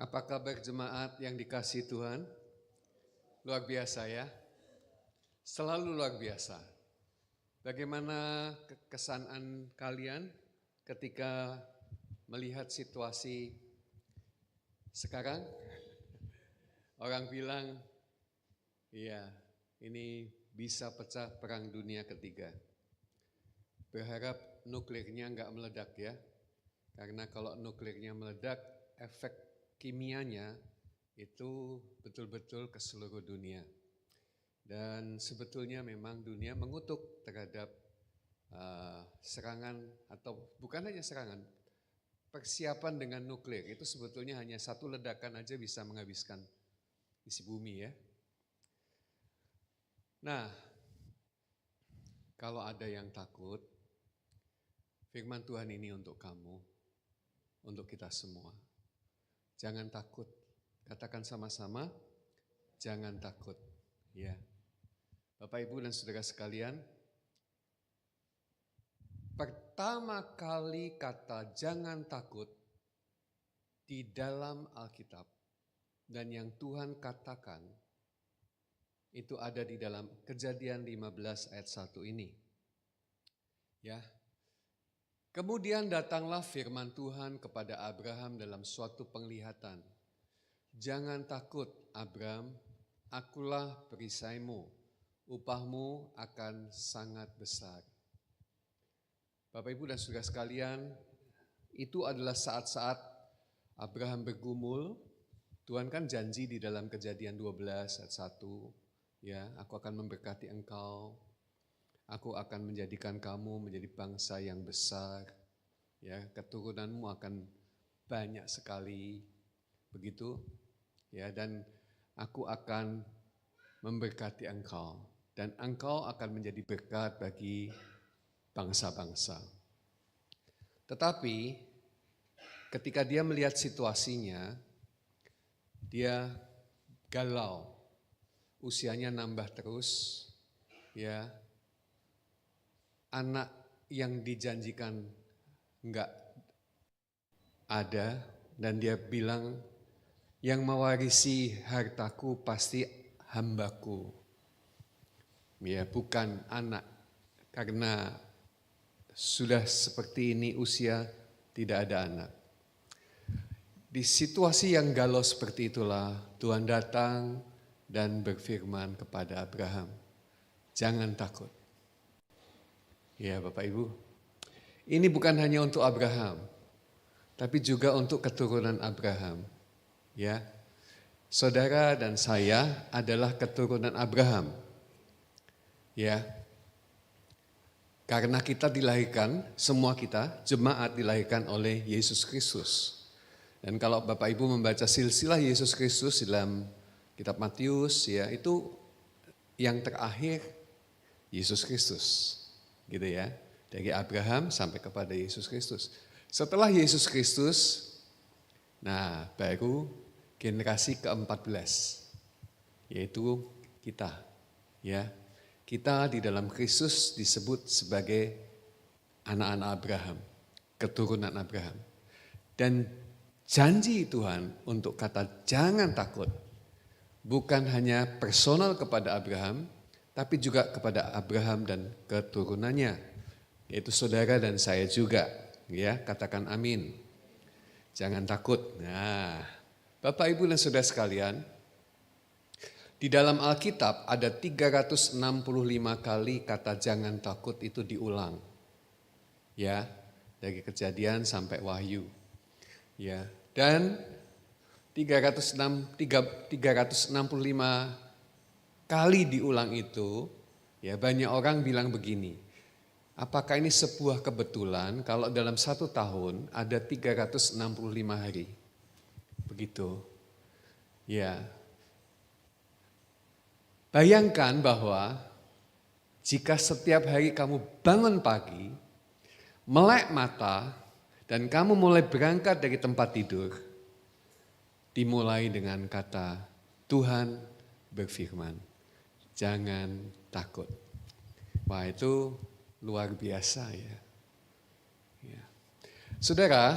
Apa kabar jemaat yang dikasihi Tuhan? Luar biasa ya, selalu luar biasa. Bagaimana kesanaan kalian ketika melihat situasi sekarang? Orang bilang, iya ini bisa pecah perang dunia ketiga. Berharap nuklirnya enggak meledak ya, karena kalau nuklirnya meledak, efek kimianya itu betul-betul ke seluruh dunia. Dan sebetulnya memang dunia mengutuk terhadap serangan atau bukan hanya serangan, persiapan dengan nuklir itu sebetulnya hanya satu ledakan aja bisa menghabiskan isi bumi ya. Nah, kalau ada yang takut, firman Tuhan ini untuk kamu, untuk kita semua. Jangan takut, katakan sama-sama, jangan takut. Ya, Bapak Ibu dan Saudara sekalian, pertama kali kata jangan takut di dalam Alkitab dan yang Tuhan katakan itu ada di dalam Kejadian 15 ayat 1 ini. Ya. Kemudian datanglah firman Tuhan kepada Abraham dalam suatu penglihatan. Jangan takut Abram, akulah perisaimu, upahmu akan sangat besar. Bapak Ibu dan Saudara sekalian, itu adalah saat-saat Abraham bergumul. Tuhan kan janji di dalam Kejadian 12 ayat 1, ya, aku akan memberkati engkau, aku akan menjadikan kamu menjadi bangsa yang besar, ya, keturunanmu akan banyak sekali, begitu, ya, dan aku akan memberkati engkau, dan engkau akan menjadi berkat bagi bangsa-bangsa. Tetapi ketika dia melihat situasinya, dia galau, usianya nambah terus, ya, anak yang dijanjikan enggak ada, dan dia bilang yang mewarisi hartaku pasti hambaku, ya, bukan anak, karena sudah seperti ini usia tidak ada anak. Di situasi yang galau seperti itulah Tuhan datang dan berfirman kepada Abraham, jangan takut. Ya Bapak Ibu, ini bukan hanya untuk Abraham, tapi juga untuk keturunan Abraham. Ya, saudara dan saya adalah keturunan Abraham. Ya, karena kita dilahirkan, semua kita, jemaat dilahirkan oleh Yesus Kristus. Dan kalau Bapak Ibu membaca silsilah Yesus Kristus dalam kitab Matius, ya, itu yang terakhir Yesus Kristus. Gitu ya, dari Abraham sampai kepada Yesus Kristus. Setelah Yesus Kristus, nah baru generasi ke-14, yaitu kita. Ya, kita di dalam Kristus disebut sebagai anak-anak Abraham, keturunan Abraham. Dan janji Tuhan untuk kata jangan takut bukan hanya personal kepada Abraham, tapi juga kepada Abraham dan keturunannya, yaitu saudara dan saya juga, ya, katakan amin. Jangan takut. Nah, Bapak Ibu dan Saudara sekalian, di dalam Alkitab ada 365 kali kata jangan takut itu diulang. Ya, dari Kejadian sampai Wahyu. Ya, dan 365 kali diulang itu, ya, banyak orang bilang begini, apakah ini sebuah kebetulan kalau dalam 1 tahun ada 365 hari? Begitu. Ya. Bayangkan bahwa jika setiap hari kamu bangun pagi, melek mata, dan kamu mulai berangkat dari tempat tidur, dimulai dengan kata Tuhan berfirman, jangan takut. Wah, itu luar biasa ya. Ya. Saudara,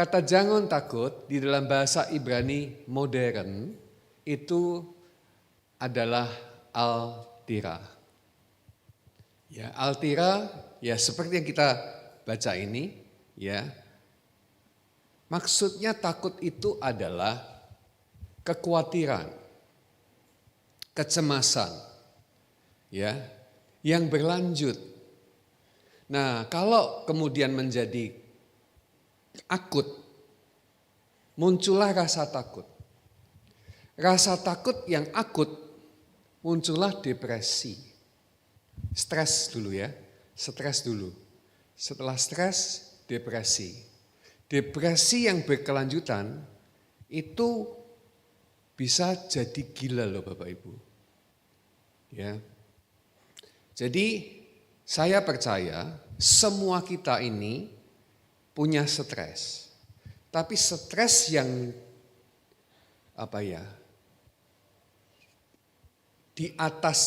Kata jangan takut di dalam bahasa Ibrani modern itu adalah altira. Ya, altira ya seperti yang kita baca ini ya. Maksudnya takut itu adalah kekhawatiran, kecemasan ya, yang berlanjut. Nah, kalau kemudian menjadi akut, muncullah rasa takut. Rasa takut yang akut, muncullah depresi. Stres dulu ya, stres dulu. Setelah stres, depresi. Depresi yang berkelanjutan itu bisa jadi gila loh Bapak Ibu. Ya. Jadi saya percaya semua kita ini punya stres. Tapi stres yang di atas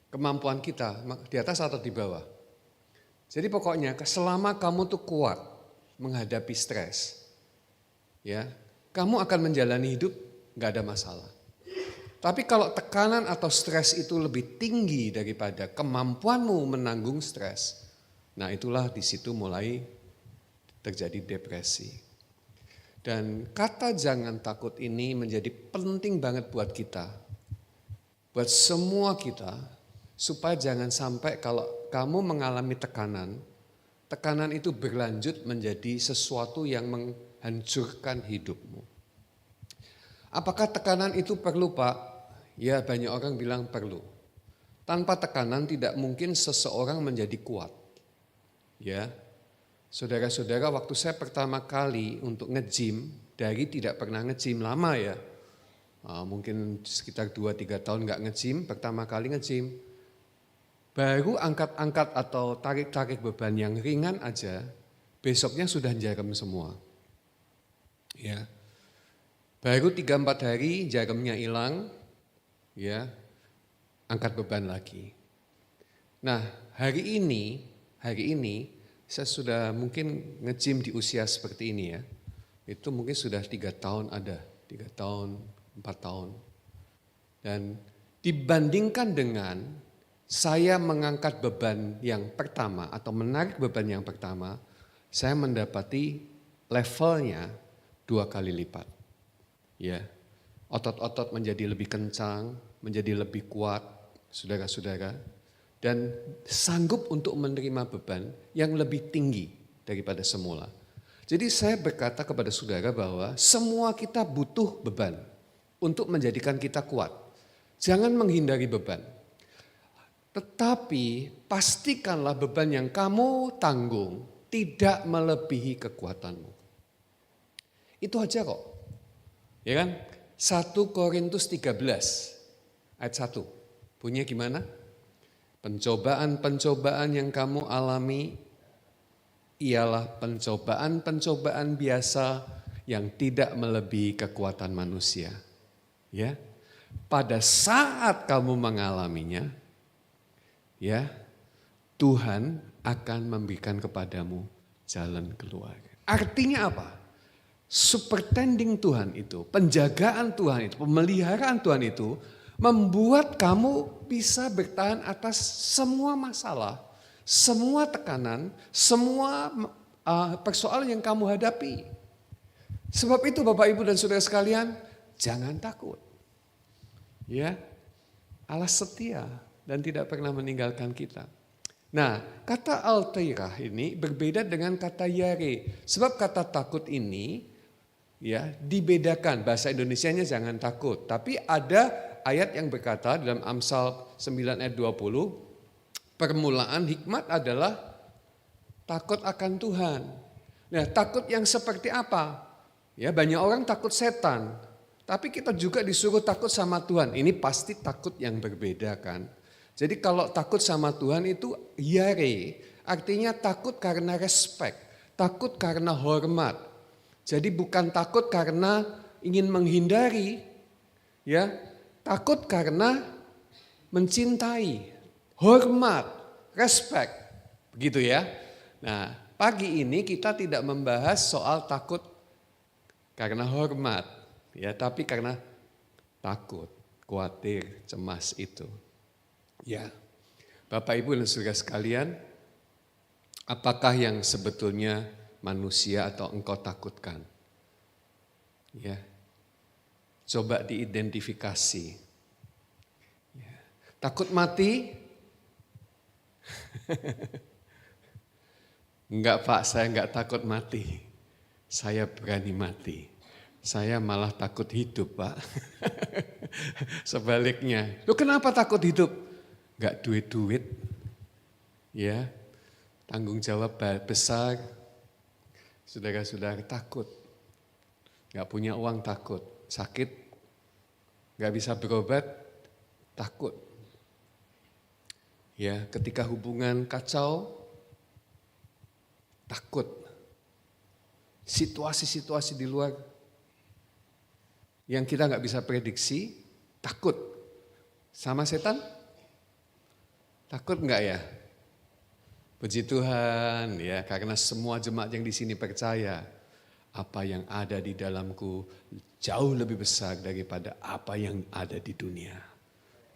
kemampuan kita, di atas atau di bawah. Jadi pokoknya selama kamu tuh kuat menghadapi stres, ya, kamu akan menjalani hidup nggak ada masalah. Tapi kalau tekanan atau stres itu lebih tinggi daripada kemampuanmu menanggung stres, nah itulah di situ mulai terjadi depresi. Dan kata jangan takut ini menjadi penting banget buat kita, buat semua kita, supaya jangan sampai kalau kamu mengalami tekanan, tekanan itu berlanjut menjadi sesuatu yang menghancurkan hidupmu. Apakah tekanan itu perlu Pak? Ya banyak orang bilang perlu. Tanpa tekanan tidak mungkin seseorang menjadi kuat. Ya, saudara-saudara waktu saya pertama kali untuk nge-gym, dari tidak pernah nge-gym lama ya. Mungkin sekitar 2-3 tahun gak nge-gym, pertama kali nge-gym. Baru angkat-angkat atau tarik-tarik beban yang ringan aja, besoknya sudah jarum semua. Ya. Baru 3-4 hari jarumnya hilang, ya, angkat beban lagi. Nah hari ini saya sudah mungkin nge-gym di usia seperti ini ya. Itu mungkin sudah 3 tahun ada, 3 tahun, 4 tahun. Dan dibandingkan dengan saya mengangkat beban yang pertama atau menarik beban yang pertama, saya mendapati levelnya 2 kali lipat. Ya, otot-otot menjadi lebih kencang, menjadi lebih kuat, saudara-saudara, dan sanggup untuk menerima beban yang lebih tinggi daripada semula. Jadi saya berkata kepada saudara bahwa semua kita butuh beban untuk menjadikan kita kuat. Jangan menghindari beban. Tetapi pastikanlah beban yang kamu tanggung tidak melebihi kekuatanmu. Itu aja kok. Ya kan? 1 Korintus 13 ayat 1. Bunyinya gimana? Pencobaan-pencobaan yang kamu alami ialah pencobaan-pencobaan biasa yang tidak melebihi kekuatan manusia. Ya. Pada saat kamu mengalaminya, ya, Tuhan akan memberikan kepadamu jalan keluar. Artinya apa? Supertending Tuhan itu, penjagaan Tuhan itu, pemeliharaan Tuhan itu membuat kamu bisa bertahan atas semua masalah, semua tekanan, semua persoalan yang kamu hadapi. Sebab itu Bapak Ibu dan Saudara sekalian, jangan takut. Ya, Allah setia dan tidak pernah meninggalkan kita. Nah, kata altairah ini berbeda dengan kata yare. Sebab kata takut ini ya dibedakan, bahasa Indonesianya jangan takut. Tapi ada ayat yang berkata dalam Amsal 9 ayat 20, permulaan hikmat adalah takut akan Tuhan. Nah, takut yang seperti apa? Ya, banyak orang takut setan. Tapi kita juga disuruh takut sama Tuhan. Ini pasti takut yang berbeda kan. Jadi kalau takut sama Tuhan itu yare, artinya takut karena respect, takut karena hormat. Jadi bukan takut karena ingin menghindari, ya, takut karena mencintai, hormat, respect, begitu ya. Nah, pagi ini kita tidak membahas soal takut karena hormat, ya, tapi karena takut, khawatir, cemas itu. Ya, Bapak Ibu dan saudara sekalian, apakah yang sebetulnya manusia atau engkau takutkan? Ya, coba diidentifikasi. Ya. Takut mati? Enggak Pak, saya enggak takut mati. Saya berani mati. Saya malah takut hidup Pak. Sebaliknya, lu kenapa takut hidup? Enggak duit-duit. Ya, tanggung jawab besar. Saudara-saudara takut. Enggak punya uang takut. Sakit, enggak bisa berobat, takut. Ya, ketika hubungan kacau, takut. Situasi-situasi di luar yang kita nggak bisa prediksi, takut. Sama setan? Takut nggak ya? Puji Tuhan ya, karena semua jemaat yang di sini percaya apa yang ada di dalamku jauh lebih besar daripada apa yang ada di dunia.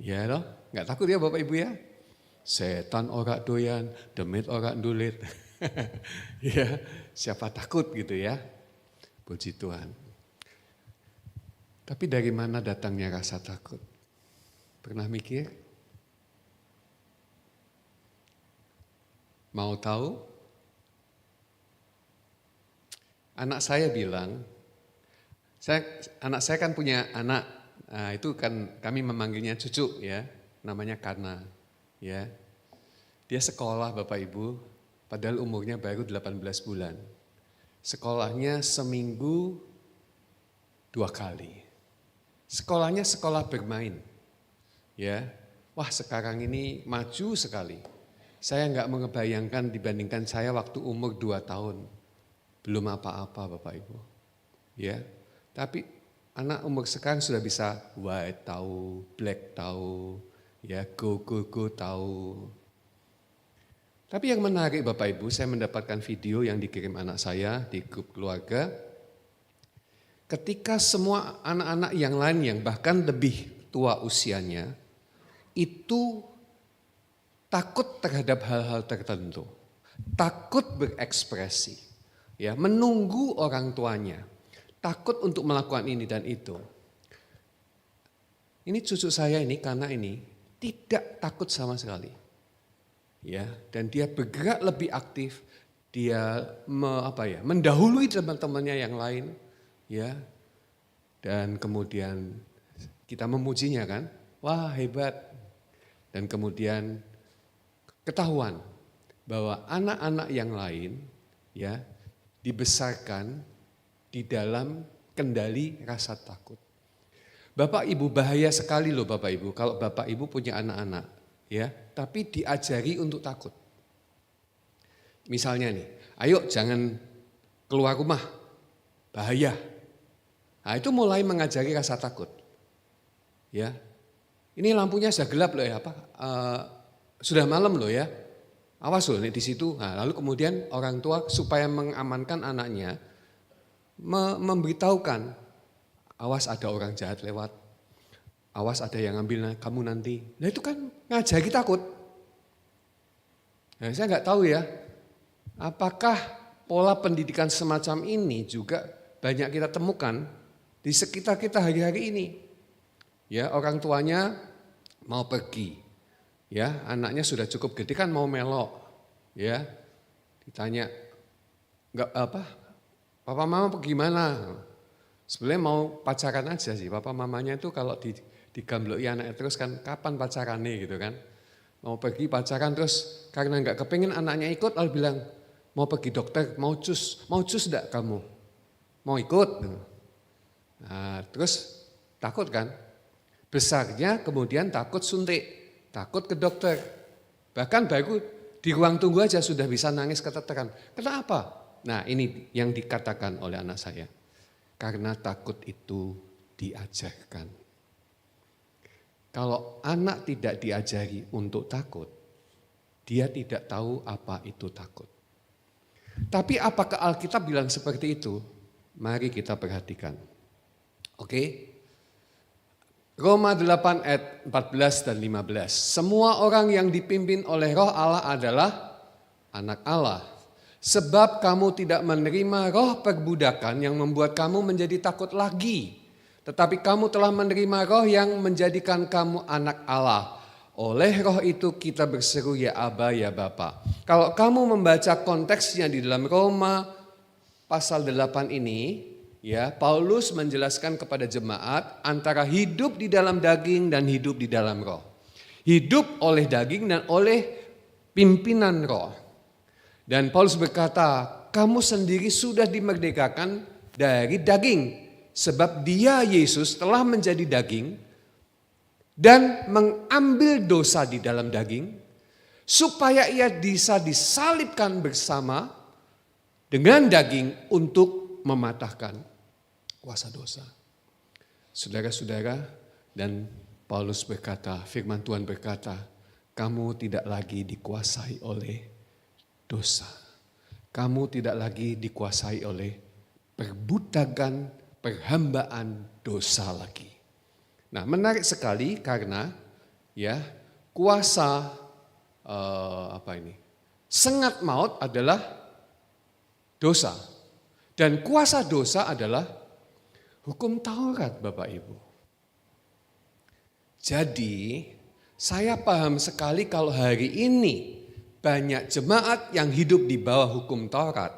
Ya loh, nggak takut ya Bapak Ibu ya? Setan ora doyan, demit ora ndulit. Ya, siapa takut gitu ya? Puji Tuhan. Tapi dari mana datangnya rasa takut? Pernah mikir? Mau tahu? Anak saya bilang, anak saya kan punya anak, nah itu kan kami memanggilnya cucu ya, namanya Kana. Ya, dia sekolah Bapak Ibu, padahal umurnya baru 18 bulan. Sekolahnya seminggu 2 kali. Sekolahnya sekolah bermain. Ya, wah sekarang ini maju sekali. Saya enggak mengebayangkan dibandingkan saya waktu umur 2 tahun. Belum apa-apa Bapak Ibu. Ya, tapi anak umur sekarang sudah bisa white tahu, black tahu, ya go tahu. Tapi yang menarik Bapak Ibu, saya mendapatkan video yang dikirim anak saya di grup keluarga. Ketika semua anak-anak yang lain yang bahkan lebih tua usianya, itu takut terhadap hal-hal tertentu. Takut berekspresi, ya, menunggu orang tuanya. Takut untuk melakukan ini dan itu. Ini cucu saya ini, karena ini tidak takut sama sekali. Ya, dan dia bergerak lebih aktif, dia mendahului teman-temannya yang lain, ya. Dan kemudian kita memujinya kan, wah hebat. Dan kemudian ketahuan bahwa anak-anak yang lain, ya, dibesarkan di dalam kendali rasa takut. Bapak Ibu, bahaya sekali loh Bapak Ibu kalau Bapak Ibu punya anak-anak, ya, tapi diajari untuk takut. Misalnya nih, ayo jangan keluar rumah, bahaya. Nah itu mulai mengajari rasa takut. Ya, ini lampunya sudah gelap loh ya, sudah malam loh ya, awas loh nih di situ. Nah, lalu kemudian orang tua supaya mengamankan anaknya, memberitahukan, awas ada orang jahat lewat, awas ada yang ngambil kamu nanti. Nah itu kan ngajari takut. Nah, saya nggak tahu ya, apakah pola pendidikan semacam ini juga banyak kita temukan di sekitar kita hari-hari ini. Ya, orang tuanya mau pergi, ya anaknya sudah cukup gede kan mau melok, ya ditanya nggak papa mama pergi mana? Sebenarnya mau pacaran aja sih, papa mamanya itu kalau digambloki anaknya terus kan kapan pacarannya gitu kan. Mau pergi pacaran terus karena nggak kepingin anaknya ikut lalu bilang mau pergi dokter, mau cus enggak kamu? Mau ikut? Nah, terus takut kan? Besarnya kemudian takut suntik, takut ke dokter. Bahkan baru di ruang tunggu aja sudah bisa nangis keteteran. Kenapa? Nah ini yang dikatakan oleh anak saya. Karena takut itu diajarkan. Kalau anak tidak diajari untuk takut, dia tidak tahu apa itu takut. Tapi apakah Alkitab bilang seperti itu? Mari kita perhatikan. Oke. Roma 8 ayat 14 dan 15. Semua orang yang dipimpin oleh Roh Allah adalah anak Allah. Sebab kamu tidak menerima roh perbudakan yang membuat kamu menjadi takut lagi. Tetapi kamu telah menerima roh yang menjadikan kamu anak Allah. Oleh roh itu kita berseru ya Aba ya Bapa. Kalau kamu membaca konteksnya di dalam Roma pasal 8 ini, ya, Paulus menjelaskan kepada jemaat antara hidup di dalam daging dan hidup di dalam roh. Hidup oleh daging dan oleh pimpinan roh. Dan Paulus berkata, kamu sendiri sudah dimerdekakan dari daging. Sebab dia, Yesus, telah menjadi daging dan mengambil dosa di dalam daging. Supaya ia bisa disalibkan bersama dengan daging untuk mematahkan kuasa dosa. Saudara-saudara, dan Paulus berkata, firman Tuhan berkata, kamu tidak lagi dikuasai oleh dosa. Kamu tidak lagi dikuasai oleh perbudakan, perhambaan dosa lagi. Nah, menarik sekali karena ya kuasa sengat maut adalah dosa. Dan kuasa dosa adalah hukum Taurat, Bapak Ibu. Jadi, saya paham sekali kalau hari ini banyak jemaat yang hidup di bawah hukum Taurat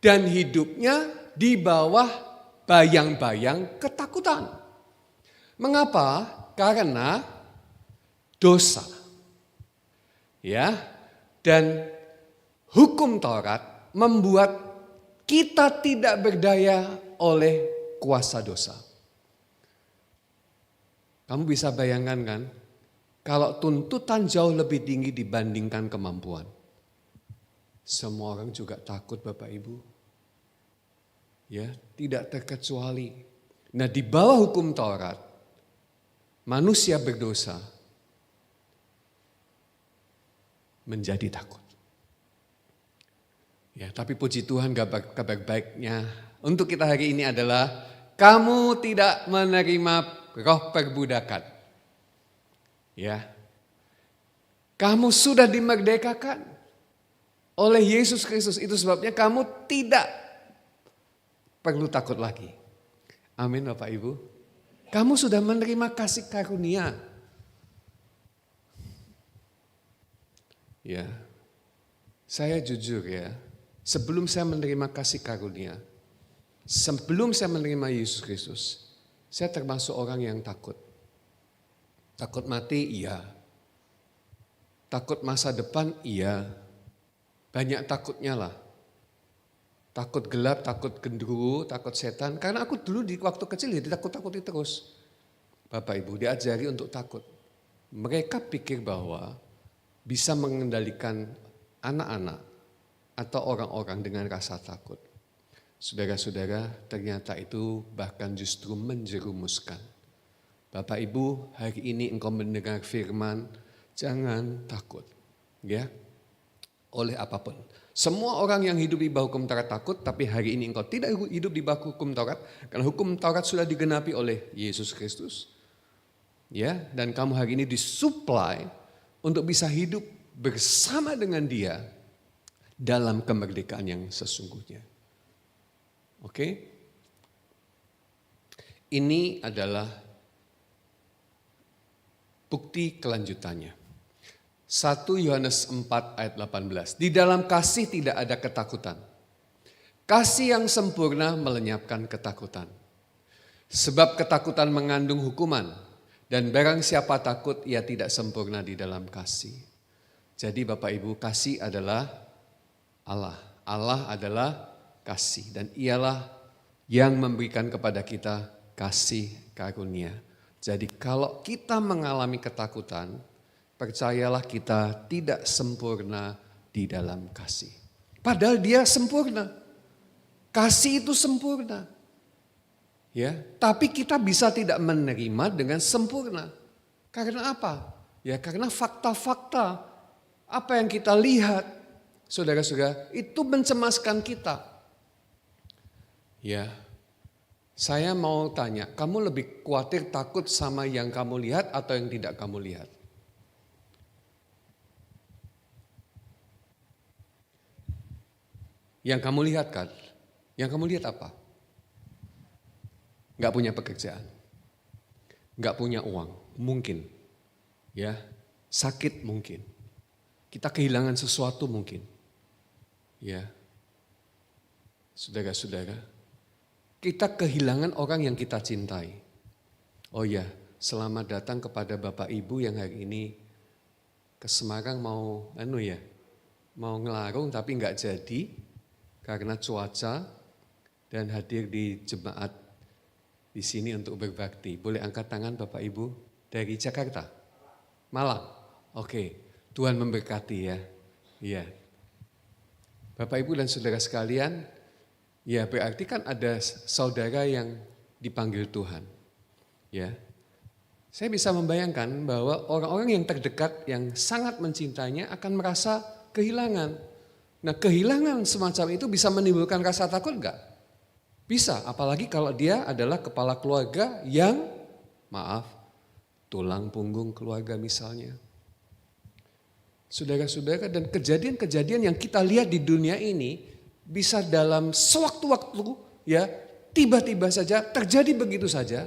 dan hidupnya di bawah bayang-bayang ketakutan. Mengapa? Karena dosa. Ya. Dan hukum Taurat membuat kita tidak berdaya oleh kuasa dosa. Kamu bisa bayangkan kan, kalau tuntutan jauh lebih tinggi dibandingkan kemampuan. Semua orang juga takut Bapak Ibu. Ya, tidak terkecuali. Nah, di bawah hukum Taurat, manusia berdosa menjadi takut. Ya, tapi puji Tuhan kabar baiknya untuk kita hari ini adalah kamu tidak menerima roh perbudakan. Ya. Kamu sudah dimerdekakan oleh Yesus Kristus. Itu sebabnya kamu tidak perlu takut lagi. Amin Bapak Ibu. Kamu sudah menerima kasih karunia. Ya. Saya jujur ya. Sebelum saya menerima kasih karunia, sebelum saya menerima Yesus Kristus, saya termasuk orang yang takut. Takut mati, iya. Takut masa depan, iya. Banyak takutnya lah. Takut gelap, takut genderuwo, takut setan. Karena aku dulu di waktu kecil ya ditakut-takuti terus. Bapak Ibu diajari untuk takut. Mereka pikir bahwa bisa mengendalikan anak-anak atau orang-orang dengan rasa takut. Saudara-saudara, ternyata itu bahkan justru menjerumuskan. Bapak Ibu, hari ini engkau mendengar firman, jangan takut. Ya, oleh apapun. Semua orang yang hidup di bawah hukum Taurat takut, tapi hari ini engkau tidak hidup di bawah hukum Taurat, karena hukum Taurat sudah digenapi oleh Yesus Kristus. Ya, dan kamu hari ini disuplai untuk bisa hidup bersama dengan Dia dalam kemerdekaan yang sesungguhnya. Oke? Ini adalah bukti kelanjutannya. 1 Yohanes 4 ayat 18. Di dalam kasih tidak ada ketakutan. Kasih yang sempurna melenyapkan ketakutan. Sebab ketakutan mengandung hukuman. Dan barang siapa takut ia tidak sempurna di dalam kasih. Jadi Bapak Ibu, kasih adalah Allah. Allah adalah kasih. Dan ialah yang memberikan kepada kita kasih karunia. Jadi kalau kita mengalami ketakutan, percayalah kita tidak sempurna di dalam kasih. Padahal Dia sempurna. Kasih itu sempurna. Ya, tapi kita bisa tidak menerima dengan sempurna. Karena apa? Ya, karena fakta-fakta apa yang kita lihat saudara-saudara, itu mencemaskan kita. Ya, saya mau tanya, kamu lebih khawatir takut sama yang kamu lihat atau yang tidak kamu lihat? Yang kamu lihat kan? Yang kamu lihat apa? Gak punya pekerjaan, gak punya uang, mungkin. Ya, sakit mungkin. Kita kehilangan sesuatu mungkin. Ya, saudara-saudara, kita kehilangan orang yang kita cintai. Oh ya, selamat datang kepada Bapak Ibu yang hari ini ke Semarang mau ngelarung tapi nggak jadi karena cuaca dan hadir di jemaat di sini untuk berbakti. Boleh angkat tangan Bapak Ibu dari Jakarta, Malang. Oke, Tuhan memberkati ya. Iya. Bapak Ibu dan saudara sekalian, ya berarti kan ada saudara yang dipanggil Tuhan. Ya. Saya bisa membayangkan bahwa orang-orang yang terdekat yang sangat mencintainya akan merasa kehilangan. Nah, kehilangan semacam itu bisa menimbulkan rasa takut enggak? Bisa, apalagi kalau dia adalah kepala keluarga yang, maaf, tulang punggung keluarga misalnya. Saudara-saudara, dan kejadian-kejadian yang kita lihat di dunia ini bisa dalam sewaktu-waktu ya tiba-tiba saja terjadi begitu saja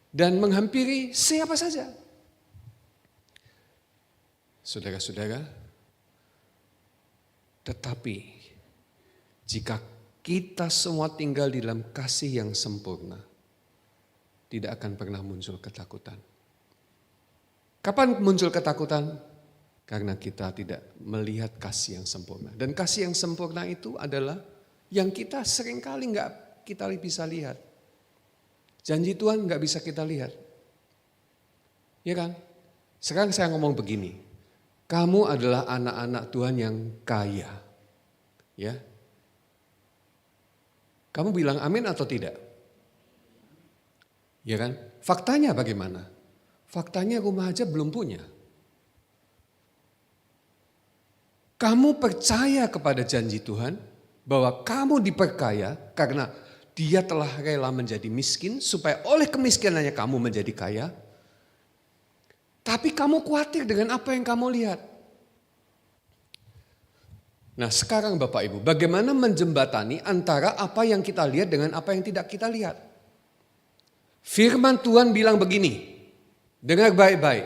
dan menghampiri siapa saja. Saudara-saudara, tetapi jika kita semua tinggal di dalam kasih yang sempurna, tidak akan pernah muncul ketakutan. Kapan muncul ketakutan? Karena kita tidak melihat kasih yang sempurna. Dan kasih yang sempurna itu adalah yang kita seringkali nggak kita bisa lihat. Janji Tuhan nggak bisa kita lihat. Ya kan? Sekarang saya ngomong begini. Kamu adalah anak-anak Tuhan yang kaya. Ya. Kamu bilang amin atau tidak? Ya kan? Faktanya bagaimana? Faktanya rumah aja belum punya. Kamu percaya kepada janji Tuhan bahwa kamu diperkaya karena Dia telah rela menjadi miskin supaya oleh kemiskinannya kamu menjadi kaya. Tapi kamu khawatir dengan apa yang kamu lihat. Nah sekarang Bapak Ibu, bagaimana menjembatani antara apa yang kita lihat dengan apa yang tidak kita lihat? Firman Tuhan bilang begini, dengar baik-baik.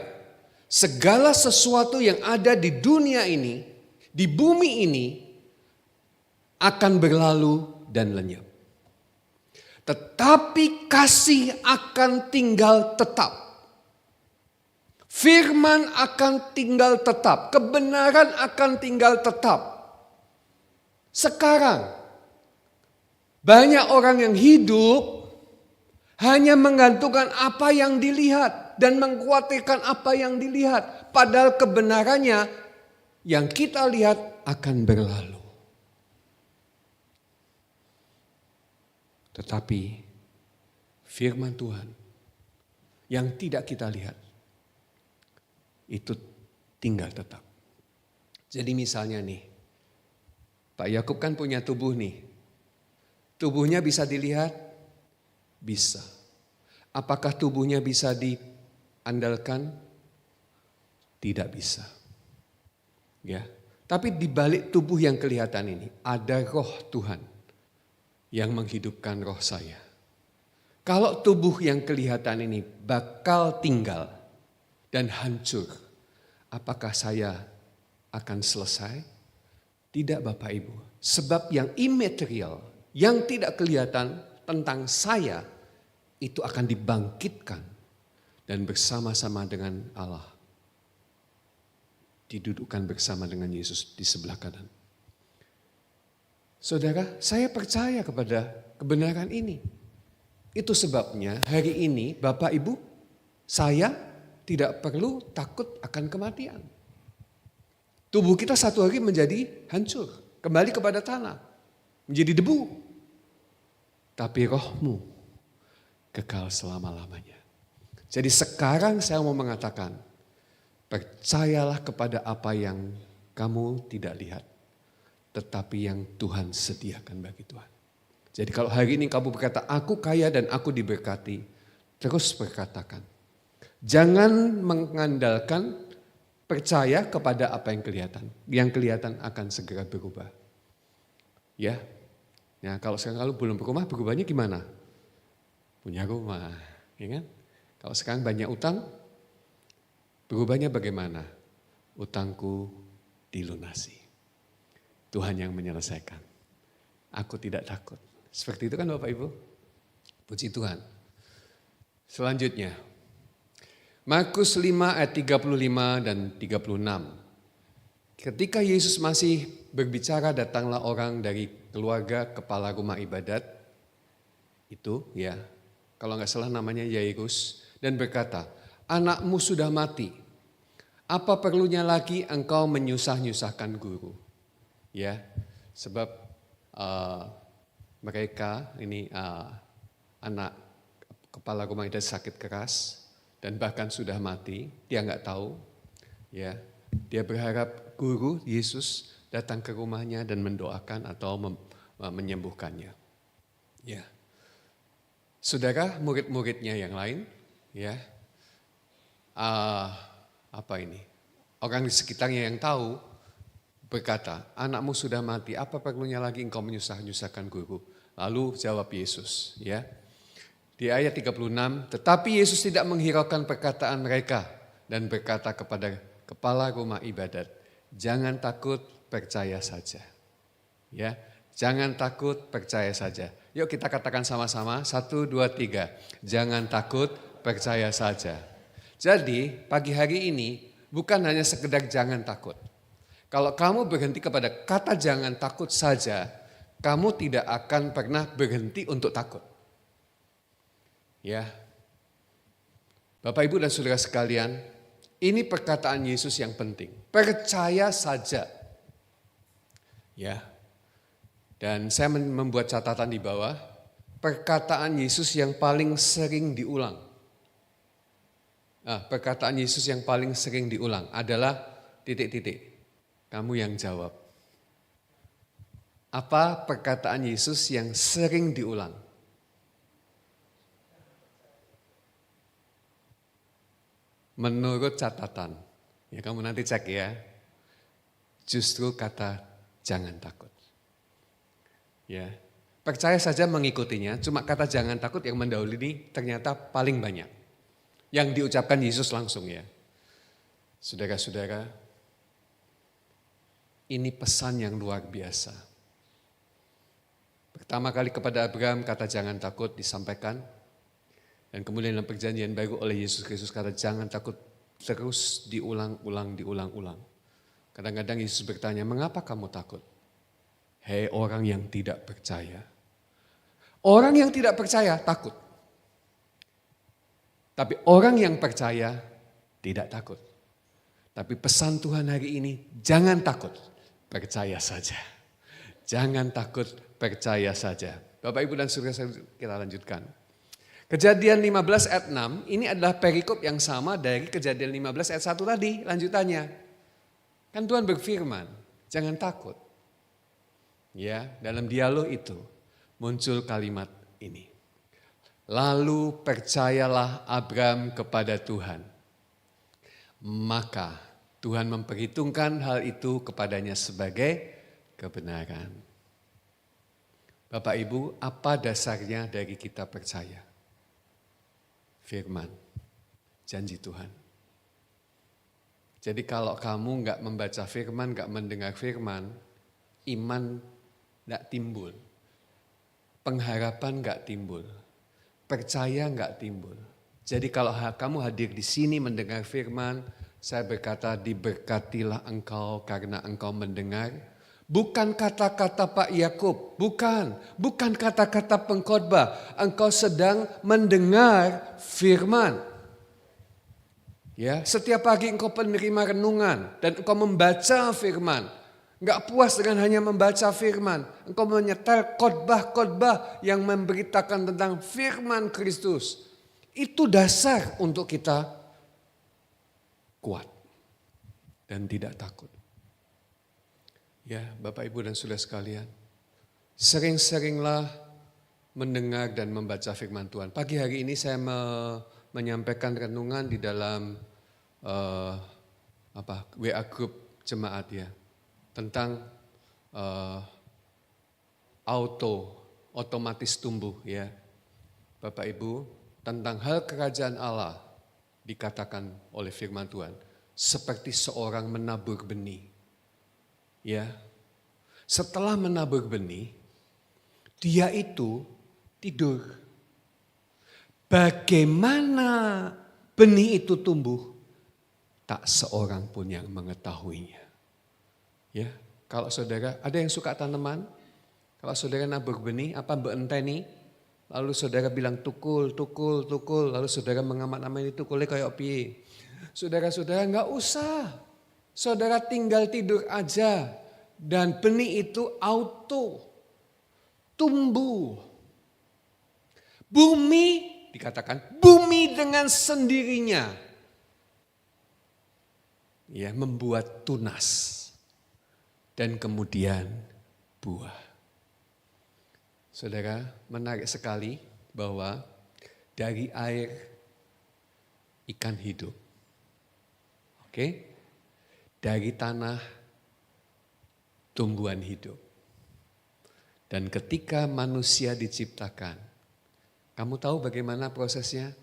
Segala sesuatu yang ada di dunia ini, di bumi ini akan berlalu dan lenyap. Tetapi kasih akan tinggal tetap. Firman akan tinggal tetap. Kebenaran akan tinggal tetap. Sekarang banyak orang yang hidup hanya menggantungkan apa yang dilihat dan mengkhawatirkan apa yang dilihat. Padahal kebenarannya yang kita lihat akan berlalu. Tetapi firman Tuhan yang tidak kita lihat itu tinggal tetap. Jadi misalnya nih, Pak Yakub kan punya tubuh nih. Tubuhnya bisa dilihat? Bisa. Apakah tubuhnya bisa diandalkan? Tidak bisa. Ya, tapi di balik tubuh yang kelihatan ini ada roh Tuhan yang menghidupkan roh saya. Kalau tubuh yang kelihatan ini bakal tinggal dan hancur, apakah saya akan selesai? Tidak Bapak Ibu, sebab yang imaterial, yang tidak kelihatan tentang saya itu akan dibangkitkan dan bersama-sama dengan Allah. Didudukkan bersama dengan Yesus di sebelah kanan. Saudara, saya percaya kepada kebenaran ini. Itu sebabnya hari ini Bapak Ibu, saya tidak perlu takut akan kematian. Tubuh kita satu hari menjadi hancur, kembali kepada tanah, menjadi debu. Tapi rohmu kekal selama-lamanya. Jadi sekarang saya mau mengatakan, percayalah kepada apa yang kamu tidak lihat. tetapi yang Tuhan sediakan bagi Tuhan. Jadi kalau hari ini kamu berkata, aku kaya dan aku diberkati, terus berkatakan. Jangan mengandalkan percaya kepada apa yang kelihatan. Yang kelihatan akan segera berubah. Ya, kalau sekarang kalau belum berumah, berubahnya gimana? Punya rumah, ya kan? Kalau sekarang banyak utang, berubahnya bagaimana? Utangku dilunasi. Tuhan yang menyelesaikan. Aku tidak takut. Seperti itu kan Bapak Ibu? Puji Tuhan. Selanjutnya, Markus 5 ayat 35 dan 36. Ketika Yesus masih berbicara, datanglah orang dari keluarga kepala rumah ibadat. Itu ya, kalau nggak salah namanya Yairus. Dan berkata, anakmu sudah mati. Apa perlunya lagi engkau menyusah-nyusahkan guru? Ya, sebab mereka ini anak kepala rumah ibadat sakit keras. Dan bahkan sudah mati, dia nggak tahu, ya. Dia berharap guru Yesus datang ke rumahnya dan mendoakan atau menyembuhkannya. Ya, saudara, murid-muridnya yang lain, ya, orang di sekitarnya yang tahu berkata, anakmu sudah mati, apa perlunya lagi engkau menyusah-nyusahkan guru? Lalu jawab Yesus, ya. Di ayat 36, tetapi Yesus tidak menghiraukan perkataan mereka dan berkata kepada kepala rumah ibadat, jangan takut, percaya saja. Ya, jangan takut, percaya saja. Yuk kita katakan sama-sama, 1, 2, 3. Jangan takut, percaya saja. Jadi pagi hari ini bukan hanya sekedar jangan takut. Kalau kamu berhenti kepada kata jangan takut saja, kamu tidak akan pernah berhenti untuk takut. Ya, Bapak Ibu dan Saudara sekalian, ini perkataan Yesus yang penting. Percaya saja. Ya, dan saya membuat catatan di bawah, perkataan Yesus yang paling sering diulang. Perkataan Yesus yang paling sering diulang adalah titik-titik. Kamu yang jawab. Apa perkataan Yesus yang sering diulang? Menurut catatan, ya kamu nanti cek ya, justru kata jangan takut. Ya, percaya saja mengikutinya, cuma kata jangan takut yang mendahului ini ternyata paling banyak. Yang diucapkan Yesus langsung ya. Saudara-saudara, ini pesan yang luar biasa. Pertama kali kepada Abraham kata jangan takut disampaikan. Dan kemudian dalam perjanjian baru oleh Yesus Kristus kata jangan takut, terus diulang-ulang. Kadang-kadang Yesus bertanya, mengapa kamu takut? Hei orang yang tidak percaya. Orang yang tidak percaya takut. Tapi orang yang percaya tidak takut. Tapi pesan Tuhan hari ini, jangan takut, percaya saja. Jangan takut, percaya saja. Bapak Ibu dan Saudara, kita lanjutkan. Kejadian 15 ayat 6 ini adalah perikop yang sama dari Kejadian 15 ayat 1 tadi, lanjutannya. Kan Tuhan berfirman, jangan takut. Ya, dalam dialog itu muncul kalimat ini. Lalu percayalah Abram kepada Tuhan. Maka Tuhan memperhitungkan hal itu kepadanya sebagai kebenaran. Bapak Ibu, apa dasarnya dari kita percaya? Firman, janji Tuhan. Jadi kalau kamu enggak membaca firman, enggak mendengar firman, iman enggak timbul. Pengharapan enggak timbul. Percaya enggak timbul. Jadi kalau kamu hadir di sini mendengar firman, saya berkata diberkatilah engkau karena engkau mendengar. Bukan kata-kata Pak Yakub, bukan kata-kata pengkhotbah. Engkau sedang mendengar firman. Ya, setiap pagi engkau penerima renungan dan engkau membaca firman. Enggak puas dengan hanya membaca firman, engkau menyetel khotbah-khotbah yang memberitakan tentang firman Kristus. Itu dasar untuk kita kuat dan tidak takut. Ya, Bapak Ibu dan Saudara sekalian, sering-seringlah mendengar dan membaca firman Tuhan. Pagi hari ini saya menyampaikan renungan di dalam WA group jemaat ya, tentang otomatis tumbuh ya. Bapak Ibu, tentang hal kerajaan Allah dikatakan oleh firman Tuhan seperti seorang menabur benih. Ya, setelah menabur benih, dia itu tidur. Bagaimana benih itu tumbuh? Tak seorang pun yang mengetahuinya. Ya, kalau saudara, ada yang suka tanaman? Kalau saudara nabur benih, apa beenteni? Lalu saudara bilang tukul, lalu saudara mengamat-amat itu tukulnya kayak piye. Saudara-saudara enggak usah. Saudara tinggal tidur aja dan benih itu auto tumbuh. Bumi, dikatakan bumi dengan sendirinya ya membuat tunas dan kemudian buah. Saudara, menarik sekali bahwa dari air ikan hidup. Oke? Dari tanah tumbuhan hidup. Dan ketika manusia diciptakan, kamu tahu bagaimana prosesnya?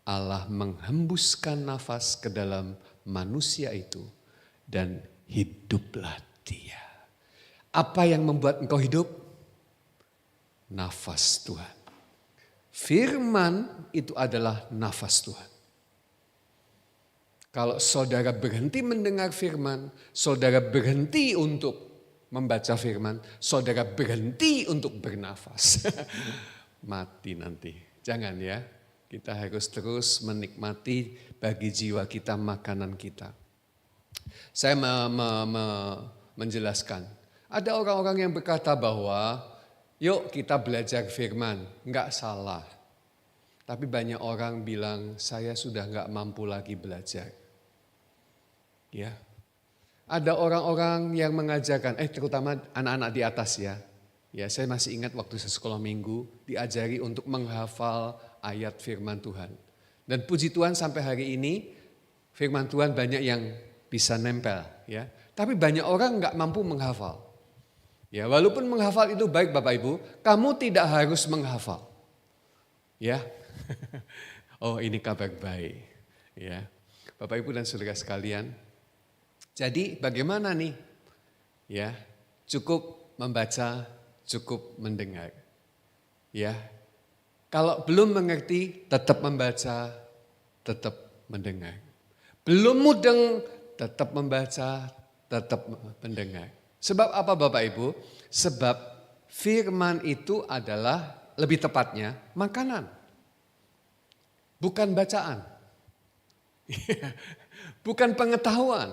Allah menghembuskan nafas ke dalam manusia itu dan hiduplah dia. Apa yang membuat engkau hidup? Nafas Tuhan. Firman itu adalah nafas Tuhan. Kalau saudara berhenti mendengar firman, saudara berhenti untuk membaca firman, saudara berhenti untuk bernafas. Mati nanti. Jangan ya, kita harus terus menikmati bagi jiwa kita makanan kita. Saya menjelaskan, ada orang-orang yang berkata bahwa yuk kita belajar firman, enggak salah. Tapi banyak orang bilang saya sudah enggak mampu lagi belajar. Ya, ada orang-orang yang mengajarkan, terutama anak-anak di atas ya. Ya, saya masih ingat waktu saya sekolah minggu diajari untuk menghafal ayat firman Tuhan. Dan puji Tuhan sampai hari ini firman Tuhan banyak yang bisa nempel ya. Tapi banyak orang enggak mampu menghafal. Ya, walaupun menghafal itu baik Bapak Ibu, kamu tidak harus menghafal. Ya. Oh, ini kabar baik. Ya. Bapak Ibu dan saudara sekalian, jadi bagaimana nih? Ya, cukup membaca, cukup mendengar. Ya. Kalau belum mengerti, tetap membaca, tetap mendengar. Belum mudeng, tetap membaca, tetap mendengar. Sebab apa Bapak Ibu? Sebab firman itu adalah lebih tepatnya makanan. Bukan bacaan. Bukan pengetahuan.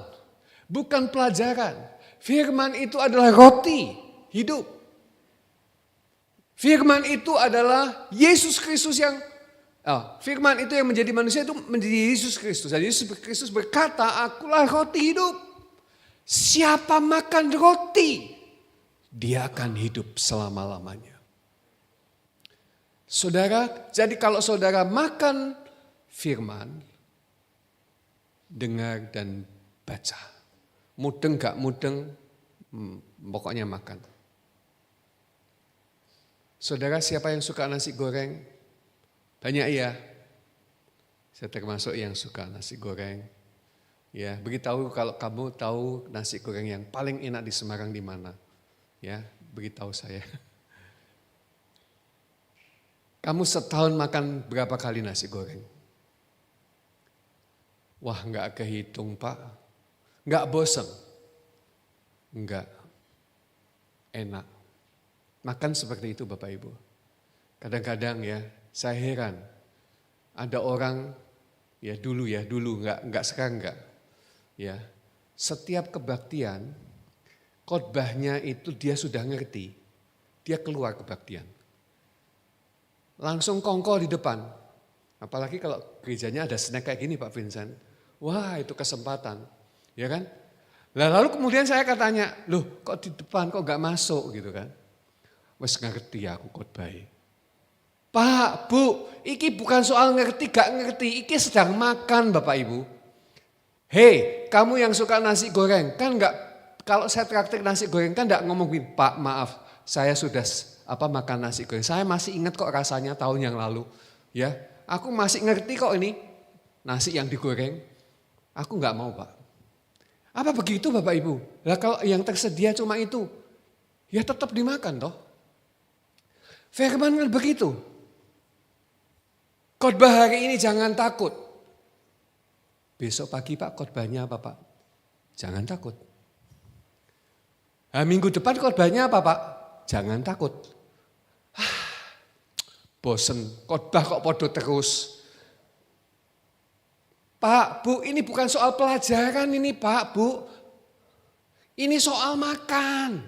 Bukan pelajaran. Firman itu adalah roti hidup. Firman itu adalah Yesus Kristus yang firman itu yang menjadi manusia itu menjadi Yesus Kristus. Dan Yesus Kristus berkata, akulah roti hidup. Siapa makan roti, dia akan hidup selama-lamanya. Saudara, jadi kalau saudara makan firman, dengar dan baca. Mudeng gak mudeng, pokoknya makan. Saudara, siapa yang suka nasi goreng? Banyak ya. Saya termasuk yang suka nasi goreng. Ya, beritahu kalau kamu tahu nasi goreng yang paling enak di Semarang di mana. Ya, beritahu saya. Kamu setahun makan berapa kali nasi goreng? Wah, enggak kehitung Pak. Enggak bosan? Enggak. Enak. Makan seperti itu Bapak Ibu. Kadang-kadang ya, saya heran. Ada orang, ya dulu enggak sekarang enggak. Ya, setiap kebaktian, khotbahnya itu dia sudah ngerti. Dia keluar kebaktian. Langsung kongko di depan. Apalagi kalau gerejanya ada snack kayak gini Pak Vincent. Wah, itu kesempatan. Ya kan? Lalu kemudian saya katanya, loh kok di depan kok gak masuk gitu kan. Wes ngerti aku khotbah. Pak, Bu, iki bukan soal ngerti gak ngerti, iki sedang makan Bapak Ibu. Hei, kamu yang suka nasi goreng, kan enggak, kalau saya traktir nasi goreng kan enggak ngomong gini, Pak maaf, saya sudah makan nasi goreng. Saya masih ingat kok rasanya tahun yang lalu. Ya, aku masih ngerti kok ini nasi yang digoreng. Aku enggak mau Pak. Apa begitu Bapak Ibu? Lah kalau yang tersedia cuma itu, ya tetap dimakan toh. Firman kan begitu. Khotbah hari ini jangan takut. Besok pagi Pak khotbahnya apa Pak? Jangan takut. Minggu depan khotbahnya apa Pak? Jangan takut. Bosen, khotbah kok podo terus. Pak, Bu, ini bukan soal pelajaran ini Pak, Bu. Ini soal makan.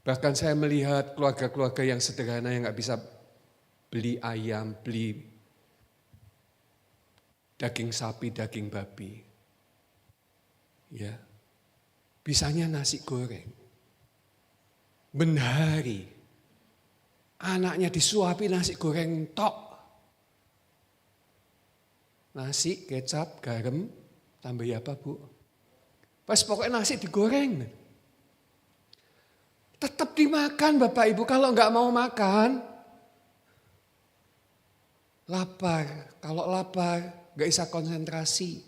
Bahkan saya melihat keluarga-keluarga yang sederhana yang gak bisa beli ayam, beli daging sapi, daging babi. Ya. Bisanya nasi goreng. Benhari. Anaknya disuapi nasi goreng tok. Nasi, kecap, garam, tambah apa Bu? Pas pokoknya nasi digoreng. Tetap dimakan Bapak Ibu, kalau enggak mau makan. Lapar, kalau lapar gak bisa konsentrasi,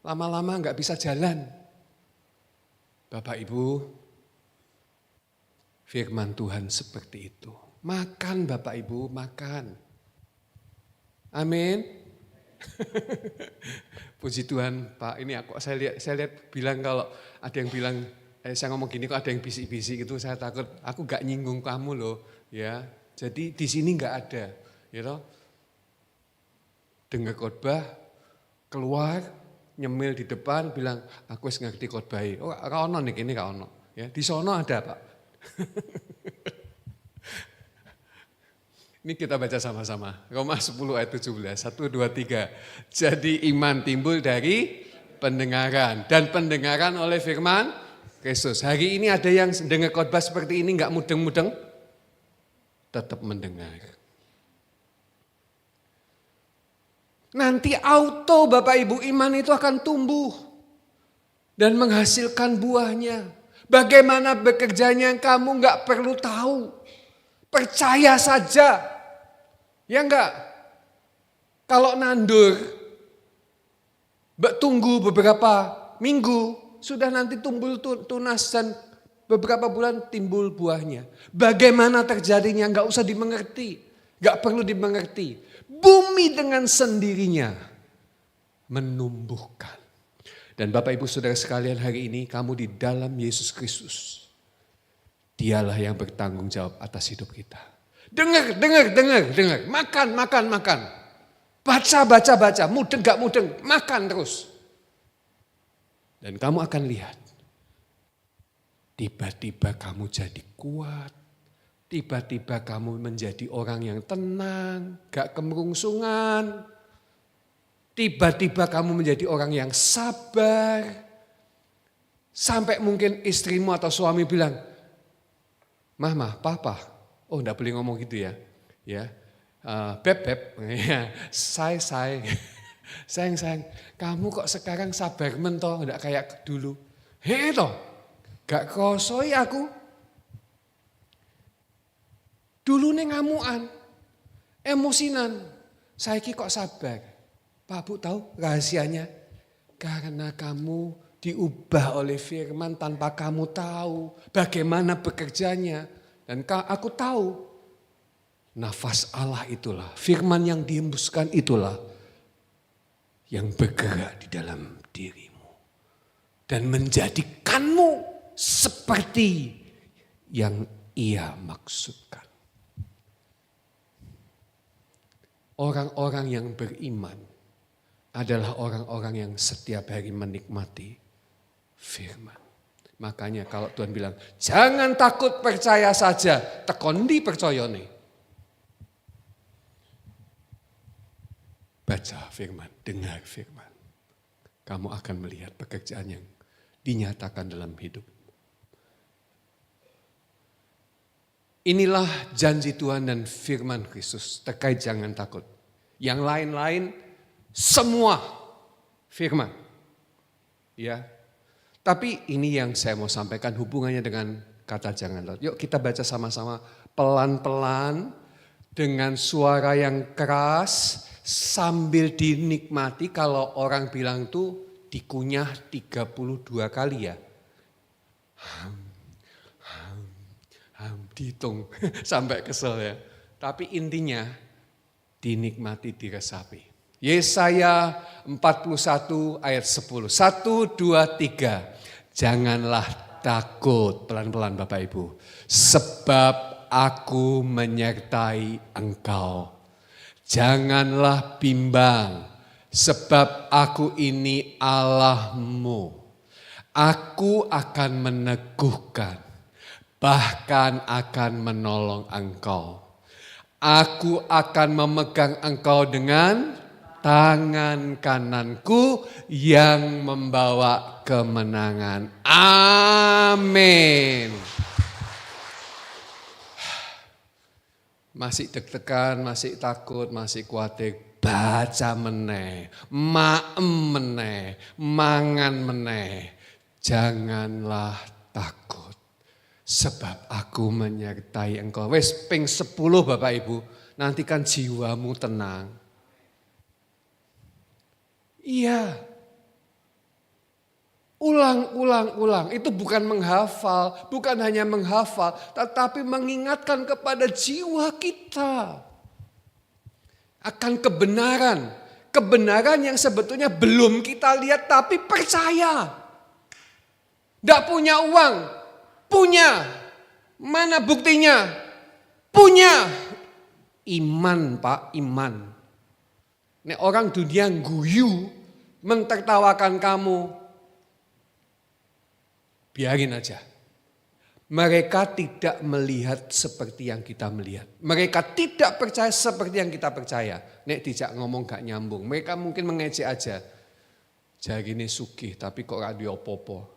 lama-lama gak bisa jalan. Bapak Ibu, firman Tuhan seperti itu. Makan Bapak Ibu, makan. Amin. Puji Tuhan Pak, ini saya lihat bilang kalau ada yang bilang, saya ngomong gini kok ada yang bisik-bisik gitu, saya takut, aku gak nyinggung kamu loh. Ya, jadi di sini gak ada. Gitu. Dengar khotbah, keluar, nyemil di depan, bilang, aku wis ngerti khotbah. Oh, gak ono nih, ini gak ono. Ya, di sono ada Pak. Ini kita baca sama-sama. Roma 10 ayat 17, 1, 2, 3. Jadi iman timbul dari pendengaran. Dan pendengaran oleh firman Kristus. Hari ini ada yang dengar khotbah seperti ini gak mudeng-mudeng? Tetap mendengar. Nanti auto Bapak Ibu iman itu akan tumbuh dan menghasilkan buahnya. Bagaimana bekerjanya kamu gak perlu tahu. Percaya saja. Ya enggak? Kalau nandur, tunggu beberapa minggu, sudah nanti tumbuh tunas dan beberapa bulan timbul buahnya. Bagaimana terjadinya gak usah dimengerti. Gak perlu dimengerti. Bumi dengan sendirinya menumbuhkan. Dan Bapak Ibu Saudara sekalian, hari ini kamu di dalam Yesus Kristus. Dialah yang bertanggung jawab atas hidup kita. Dengar. Makan. Baca. Mudeng gak mudeng, makan terus. Dan kamu akan lihat. Tiba-tiba kamu jadi kuat. Tiba-tiba kamu menjadi orang yang tenang, gak kemerungsungan. Tiba-tiba kamu menjadi orang yang sabar. Sampai mungkin istrimu atau suami bilang, Mah, Papa. Oh enggak boleh ngomong gitu ya. Beb, say. Sayang, kamu kok sekarang sabar mentoh, enggak kayak dulu. Toh, gak kosoi aku. Dulu nih ngamuan, emosinan, saiki kok sabar. Pak Bu tahu rahasianya? Karena kamu diubah oleh firman tanpa kamu tahu bagaimana bekerjanya. Dan aku tahu nafas Allah itulah, firman yang dihembuskan itulah yang bergerak di dalam dirimu. Dan menjadikanmu seperti yang Ia maksudkan. Orang-orang yang beriman adalah orang-orang yang setiap hari menikmati firman. Makanya kalau Tuhan bilang, jangan takut, percaya saja. Tekondi percaya nih. Baca firman, dengar firman. kamu akan melihat pekerjaan yang dinyatakan dalam hidup. Inilah janji Tuhan dan firman Kristus terkait jangan takut. Yang lain-lain semua firman. Ya. Tapi ini yang saya mau sampaikan hubungannya dengan kata jangan takut. Yuk kita baca sama-sama pelan-pelan dengan suara yang keras sambil dinikmati. Kalau orang bilang tuh dikunyah 32 kali ya. Dihitung sampai kesel ya. Tapi intinya dinikmati, diresapi. Yesaya 41 ayat 10. 1, 2, 3. Janganlah takut. Pelan-pelan Bapak Ibu. Sebab aku menyertai engkau. Janganlah bimbang. Sebab aku ini Allahmu. Aku akan meneguhkan. Bahkan akan menolong engkau. Aku akan memegang engkau dengan tangan kananku yang membawa kemenangan. Amin. Masih deg-degan, masih takut, masih khawatir. Baca meneh, maem meneh, mangan meneh. Janganlah takut. Sebab aku menyertai engkau. Wes ping 10 Bapak Ibu. Nantikan jiwamu tenang. Iya. Ulang. Itu bukan menghafal. Bukan hanya menghafal. Tetapi mengingatkan kepada jiwa kita. Akan kebenaran. Kebenaran yang sebetulnya belum kita lihat tapi percaya. Tidak punya uang. Punya. Mana buktinya? Punya. Iman Pak, iman. Nek orang dunia guyu, mentertawakan kamu. Biarin aja. Mereka tidak melihat seperti yang kita melihat. Mereka tidak percaya seperti yang kita percaya. Nek dijak ngomong gak nyambung. Mereka mungkin mengejek aja. Jari ini sugih tapi kok gak diopo-opo.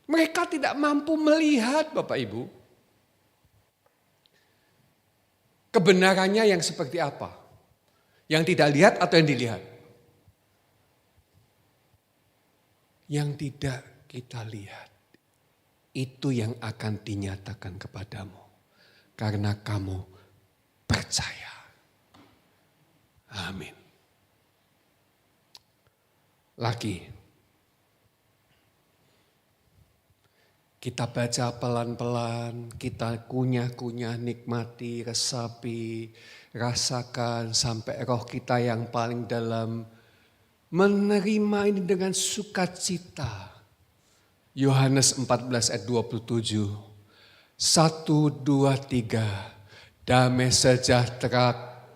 Mereka tidak mampu melihat Bapak Ibu. Kebenarannya yang seperti apa? Yang tidak lihat atau yang dilihat? Yang tidak kita lihat. Itu yang akan dinyatakan kepadamu. Karena kamu percaya. Amin. Lagi. Kita baca pelan-pelan, kita kunyah-kunyah, nikmati, resapi, rasakan sampai roh kita yang paling dalam menerima ini dengan sukacita. Yohanes 14 ayat 27. 1, 2, 3. Damai sejahtera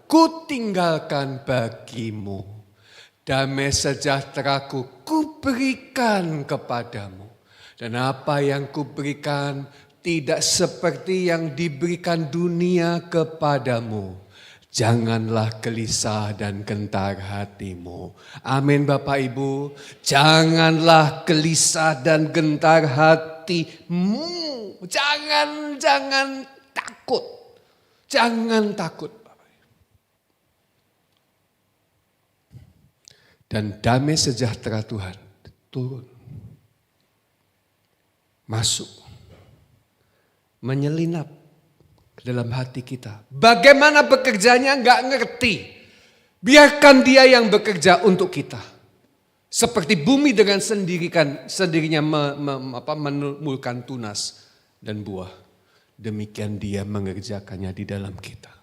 ku tinggalkan bagimu. Damai sejahteraku ku berikan kepadamu. Dan apa yang kuberikan tidak seperti yang diberikan dunia kepadamu. Janganlah gelisah dan gentar hatimu. Amin Bapak Ibu. Janganlah gelisah dan gentar hatimu. Jangan takut. Jangan takut. Dan damai sejahtera Tuhan turun. Masuk, menyelinap ke dalam hati kita. Bagaimana bekerjanya enggak ngerti. Biarkan dia yang bekerja untuk kita. Seperti bumi dengan sendirinya menumbuhkan tunas dan buah. Demikian dia mengerjakannya di dalam kita.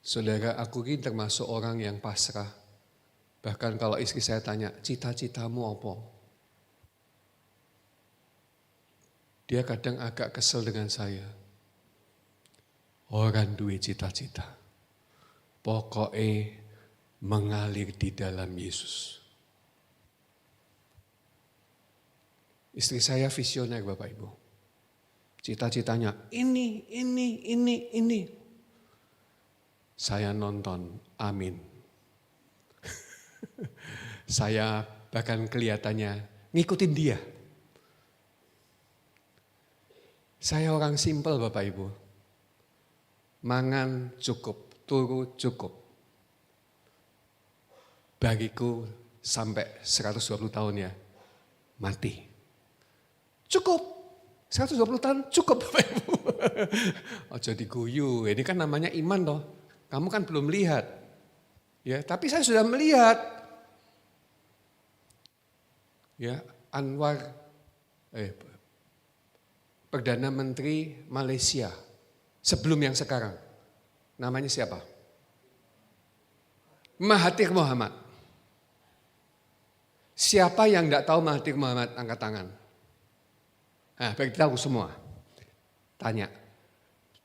Saudara, aku ini termasuk orang yang pasrah. Bahkan kalau istri saya tanya, cita-citamu apa? Dia kadang agak kesel dengan saya. Orang duwe cita-cita. Pokoknya mengalir di dalam Yesus. Istri saya visioner Bapak Ibu. Cita-citanya ini. Saya nonton, amin. Saya bahkan kelihatannya ngikutin dia. Saya orang simpel Bapak Ibu. Mangan cukup, turu cukup. Bagiku sampai 120 tahun ya, mati. Cukup, 120 tahun cukup Bapak Ibu. Ojo diguyu, ini kan namanya iman toh. Kamu kan belum lihat. Ya, tapi saya sudah melihat. Ya, Anwar Perdana Menteri Malaysia sebelum yang sekarang. Namanya siapa? Mahathir Mohamad. Siapa yang enggak tahu Mahathir Mohamad, angkat tangan. Nah, beritahu semua. Tanya.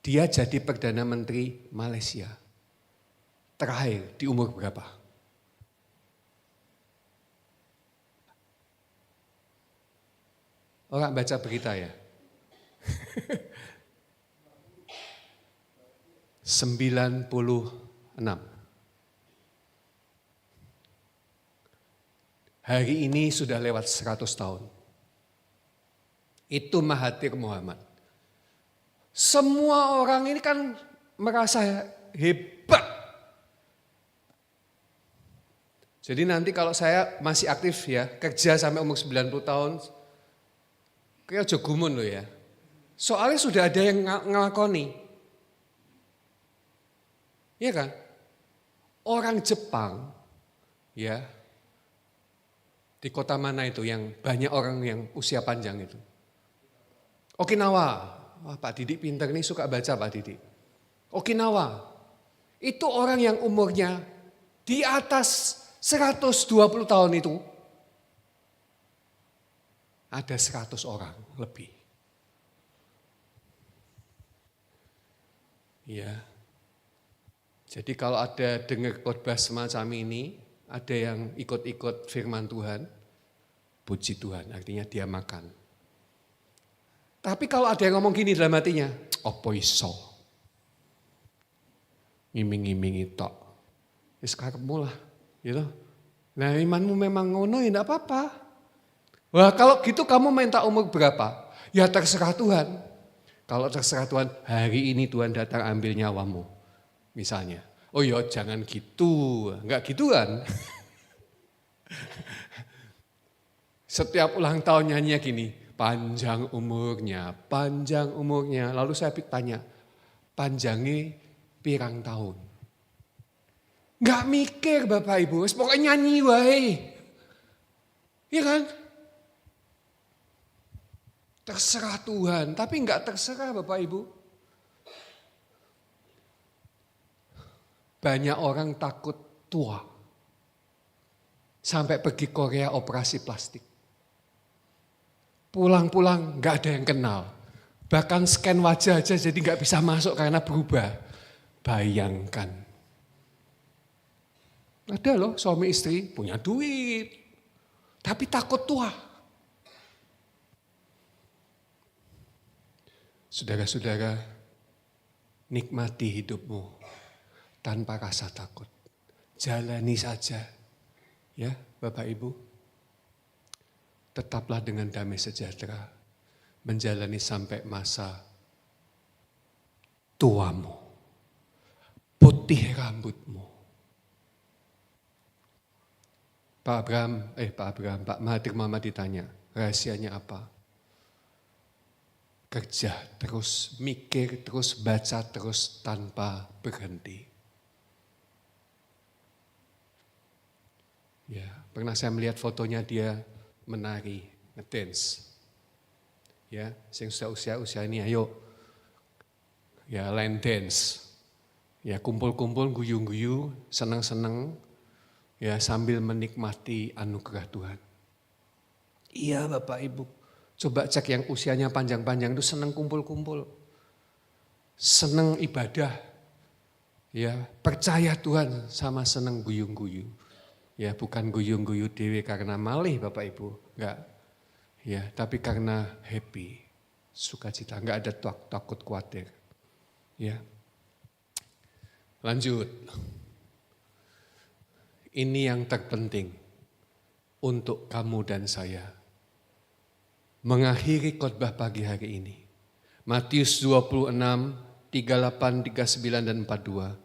Dia jadi Perdana Menteri Malaysia. Terakhir di umur berapa? Orang baca berita ya? 96. Hari ini sudah lewat 100 tahun. Itu Mahathir Mohamad. Semua orang ini kan merasa hebat. Jadi nanti kalau saya masih aktif ya, kerja sampai umur 90 tahun, kayak aja gumun loh ya. Soalnya sudah ada yang ngelakoni. Iya kan? Orang Jepang ya, di kota mana itu yang banyak orang yang usia panjang itu? Okinawa. Wah, Pak Didik pintar nih, suka baca Pak Didik. Okinawa. Itu orang yang umurnya di atas 120 tahun itu. Ada 100 orang lebih. Ya. Jadi kalau ada dengar khotbah semacam ini, ada yang ikut-ikut firman Tuhan, puji Tuhan, artinya dia makan. Tapi kalau ada yang ngomong gini dalam hatinya, opo iso. Ngiming-ngimingi tok. Wis karepmu lah, gitu. Nah, imanmu memang ngono ya enggak apa-apa. Wah, kalau gitu kamu minta umur berapa? Ya terserah Tuhan. Kalau terserah Tuhan, hari ini Tuhan datang ambil nyawamu. Misalnya. Oh ya jangan gitu, enggak gitu kan. Setiap ulang tahun nyanyinya gini, panjang umurnya. Lalu saya tanya, panjangnya pirang tahun? Enggak mikir Bapak Ibu, pokoknya nyanyi wae. Iya kan? Terserah Tuhan, tapi enggak terserah Bapak Ibu. Banyak orang takut tua. Sampai pergi Korea operasi plastik. Pulang-pulang enggak ada yang kenal. Bahkan scan wajah aja jadi enggak bisa masuk karena berubah. Bayangkan. Ada loh suami istri punya duit. Tapi takut tua. Saudara-saudara, nikmati hidupmu tanpa rasa takut. Jalani saja, ya Bapak Ibu. Tetaplah dengan damai sejahtera, menjalani sampai masa tuamu, putih rambutmu. Pak Mahathir Mohamad ditanya, rahasianya apa? Kerja terus, mikir terus, baca terus tanpa berhenti. Ya, pernah saya melihat fotonya dia menari, ngedance. Ya, sing usia ini ayo. Ya, line dance. Ya, kumpul-kumpul, guyu-guyu, senang-senang. Ya, sambil menikmati anugerah Tuhan. Iya, Bapak Ibu. Coba cek yang usianya panjang-panjang itu senang kumpul-kumpul. Senang ibadah. Ya, percaya Tuhan sama senang guyung-guyu. Ya, bukan guyung-guyu dewe karena malih Bapak Ibu, enggak. Ya, tapi karena happy, sukacita, enggak ada takut khawatir. Ya. Lanjut. Ini yang terpenting untuk kamu dan saya. Mengakhiri khotbah pagi hari ini. Matius 26, 38, 39 dan 42.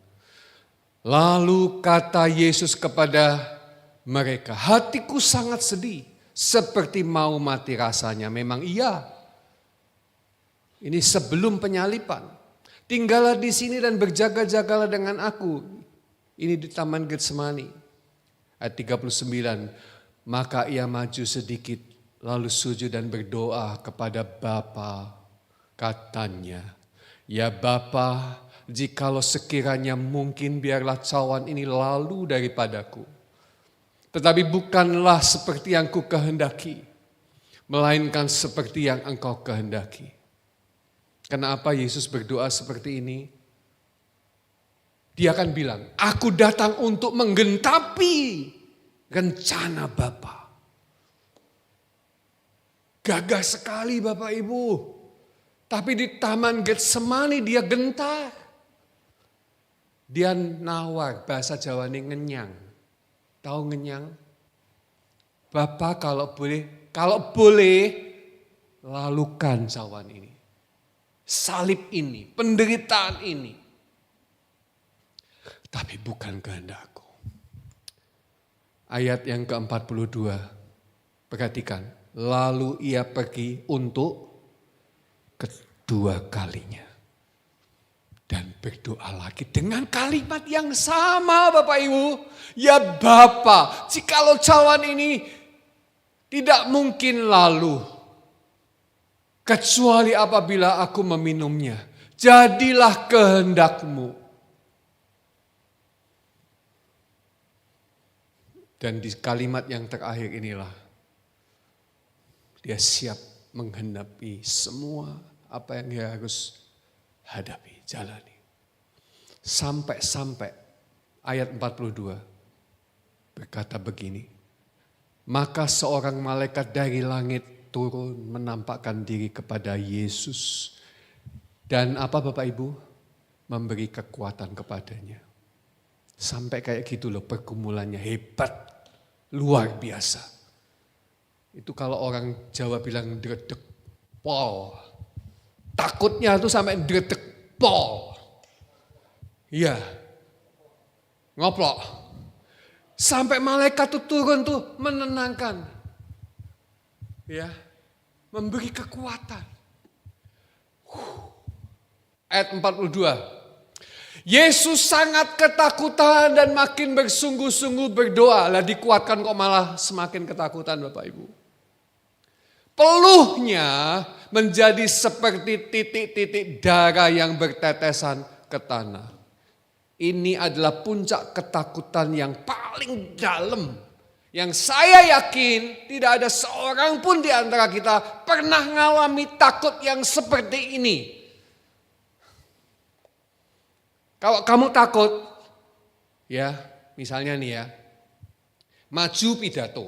Lalu kata Yesus kepada mereka, hatiku sangat sedih, seperti mau mati rasanya. Memang iya. Ini sebelum penyalipan. Tinggallah di sini dan berjaga-jagalah dengan aku. Ini di Taman Getsemani. Ayat 39. Maka ia maju sedikit, lalu sujud dan berdoa kepada Bapa. Katanya, ya Bapa, jikalau sekiranya mungkin biarlah cawan ini lalu daripadaku. Tetapi bukanlah seperti yang ku kehendaki, melainkan seperti yang engkau kehendaki. Kenapa Yesus berdoa seperti ini? Dia akan bilang, aku datang untuk menggentapi rencana Bapa. Gagah sekali Bapak Ibu. Tapi di Taman Getsemani dia gentar. Dia nawar, bahasa Jawa ini ngenyang. Tahu ngenyang? Bapak kalau boleh lalukan cawan ini. Salib ini, penderitaan ini. Tapi bukan kehendakku. Ayat yang ke-42, perhatikan. Lalu ia pergi untuk kedua kalinya. Dan berdoa lagi dengan kalimat yang sama Bapak Ibu. Ya Bapa, jikalau cawan ini tidak mungkin lalu. Kecuali apabila aku meminumnya. Jadilah kehendakmu. Dan di kalimat yang terakhir inilah. Dia siap menghadapi semua apa yang dia harus hadapi, jalani. Sampai ayat 42 berkata begini. Maka seorang malaikat dari langit turun menampakkan diri kepada Yesus. Dan apa Bapak Ibu? Memberi kekuatan kepadanya. Sampai kayak gitu loh pergumulannya hebat. Luar biasa. Itu kalau orang Jawa bilang dredeg pol. Takutnya tuh sampai dredeg pol. Iya. Ngoplok. Sampai malaikat tuh turun tuh menenangkan. Ya. Memberi kekuatan. Ayat 42. Yesus sangat ketakutan dan makin bersungguh-sungguh berdoa. Lah dikuatkan kok malah semakin ketakutan Bapak Ibu. Peluhnya menjadi seperti titik-titik darah yang bertetesan ke tanah. Ini adalah puncak ketakutan yang paling dalam. Yang saya yakin tidak ada seorang pun di antara kita pernah mengalami takut yang seperti ini. Kalau kamu takut, ya misalnya nih ya, maju pidato.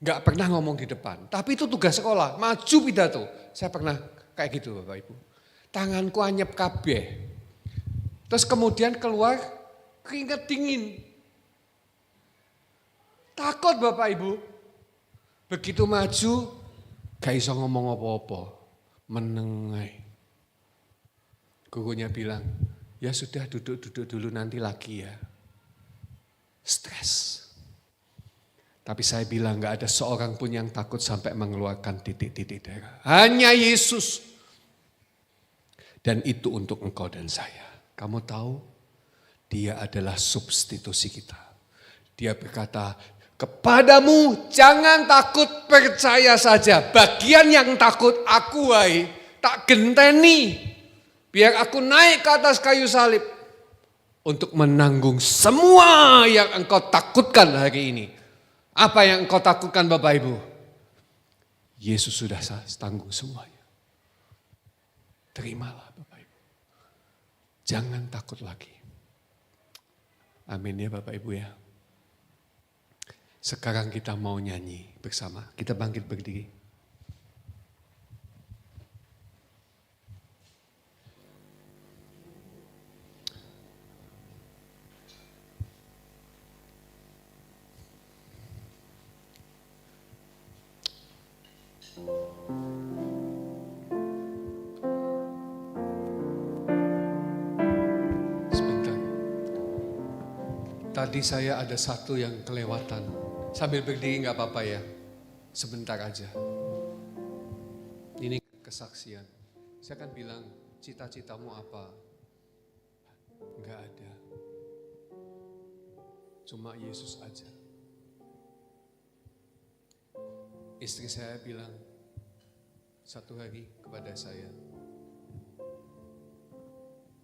Gak pernah ngomong di depan, tapi itu tugas sekolah, maju pidato. Saya pernah kayak gitu Bapak Ibu. Tanganku anyep kabeh. Terus kemudian keluar keringat dingin. Takut Bapak Ibu. Begitu maju, gak iso ngomong apa-apa. Menengai. Gurunya bilang, ya sudah duduk-duduk dulu nanti lagi ya. Stres. Tapi saya bilang gak ada seorang pun yang takut sampai mengeluarkan titik-titik darah. Hanya Yesus. Dan itu untuk engkau dan saya. Kamu tahu, dia adalah substitusi kita. Dia berkata, kepadamu jangan takut, percaya saja. Bagian yang takut aku wahai, tak genteni. Biar aku naik ke atas kayu salib. Untuk menanggung semua yang engkau takutkan hari ini. Apa yang engkau takutkan Bapak Ibu? Yesus sudah tanggung semuanya. Terimalah Bapak Ibu. Jangan takut lagi. Amin ya Bapak Ibu ya. Sekarang kita mau nyanyi bersama. Kita bangkit berdiri. Tadi saya ada satu yang kelewatan. Sambil berdiri nggak apa-apa ya. Sebentar aja. Ini kesaksian. Saya akan bilang, cita-citamu apa? Nggak ada. Cuma Yesus aja. Istri saya bilang satu hari kepada saya,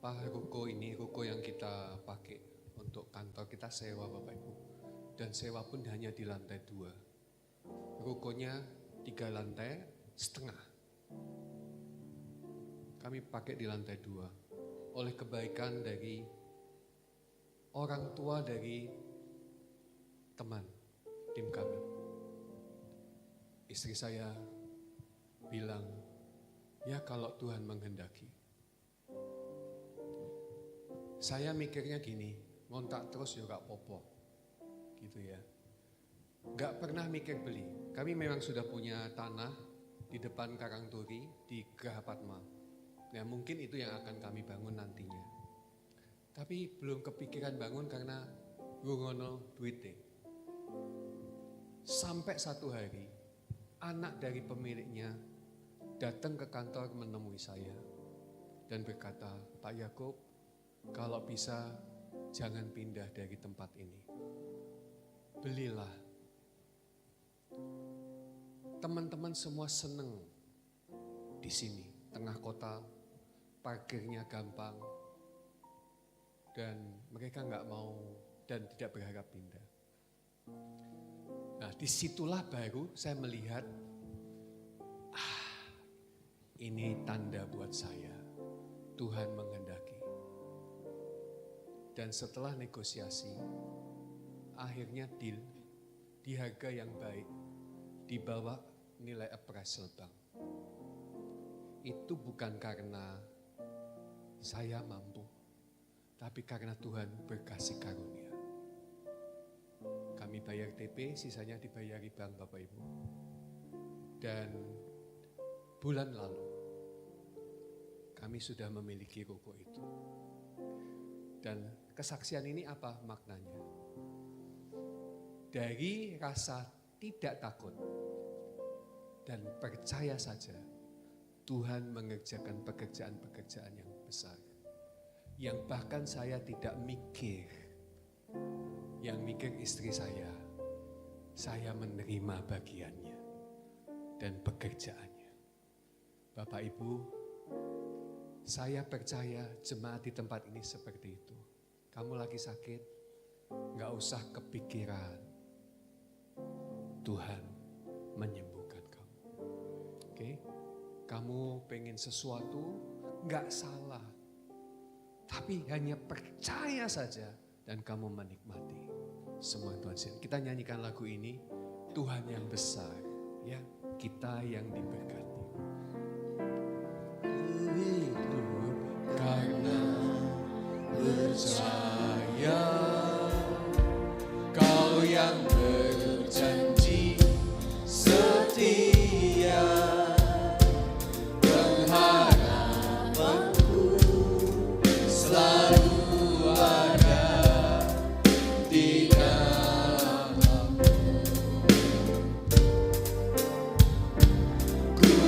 Pak, ruko ini ruko yang kita pakai untuk kantor kita sewa Bapak Ibu. Dan sewa pun hanya di lantai 2. Rukonya 3 lantai setengah. Kami pakai di lantai 2. Oleh kebaikan dari orang tua dari teman tim kami. Istri saya bilang, ya kalau Tuhan menghendaki. Saya mikirnya gini, ngontrak terus ya gak popo, gitu ya. Gak pernah mikir beli. Kami memang sudah punya tanah di depan Karangturi di Graha Padma. Ya mungkin itu yang akan kami bangun nantinya. Tapi belum kepikiran bangun karena ngono duitnya. Sampai satu hari, anak dari pemiliknya datang ke kantor menemui saya dan berkata, Pak Yakub, kalau bisa jangan pindah dari tempat ini. Belilah. Teman-teman semua seneng di sini, tengah kota, parkirnya gampang, dan mereka nggak mau dan tidak berharap pindah. Nah, disitulah baru saya melihat, ini tanda buat saya, Tuhan menghendaki. Dan setelah negosiasi, akhirnya deal di harga yang baik, di bawah nilai appraisal bank. Itu bukan karena saya mampu, tapi karena Tuhan berkasih karunia. Kami bayar TP, sisanya dibayari bank Bapak Ibu. Dan bulan lalu, kami sudah memiliki ruko itu. Dan kesaksian ini apa maknanya? Dari rasa tidak takut dan percaya saja, Tuhan mengerjakan pekerjaan-pekerjaan yang besar. Yang bahkan saya tidak mikir. Yang mikir istri saya menerima bagiannya dan pekerjaannya. Bapak Ibu, saya percaya jemaat di tempat ini seperti itu. Kamu lagi sakit, gak usah kepikiran. Tuhan menyembuhkan kamu. Oke? Kamu pengen sesuatu, gak salah. Tapi hanya percaya saja dan kamu menikmati semua Tuhan. Kita nyanyikan lagu ini, Tuhan yang besar, ya, kita yang diberkati. Hidup karena percaya, Kau yang berjanji setia, pengharapanku selalu ada di dalam-Mu. Ku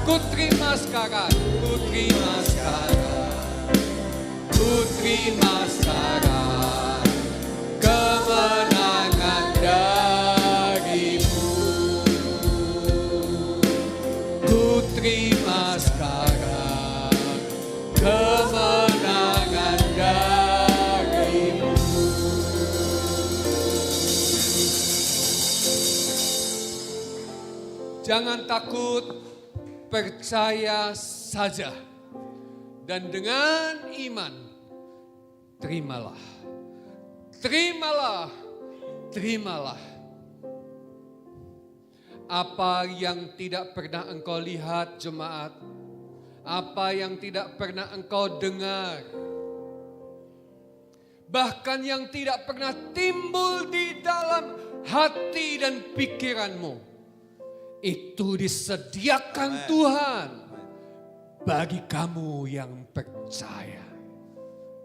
Ku terima sekarang, ku terima sekarang, ku terima sekarang kemenangan darimu. Ku terima sekarang kemenangan darimu. Jangan takut, percaya saja. Dan dengan iman, terimalah. Terimalah, terimalah. Apa yang tidak pernah engkau lihat jemaat, apa yang tidak pernah engkau dengar, bahkan yang tidak pernah timbul di dalam hati dan pikiranmu, itu disediakan Tuhan bagi kamu yang percaya.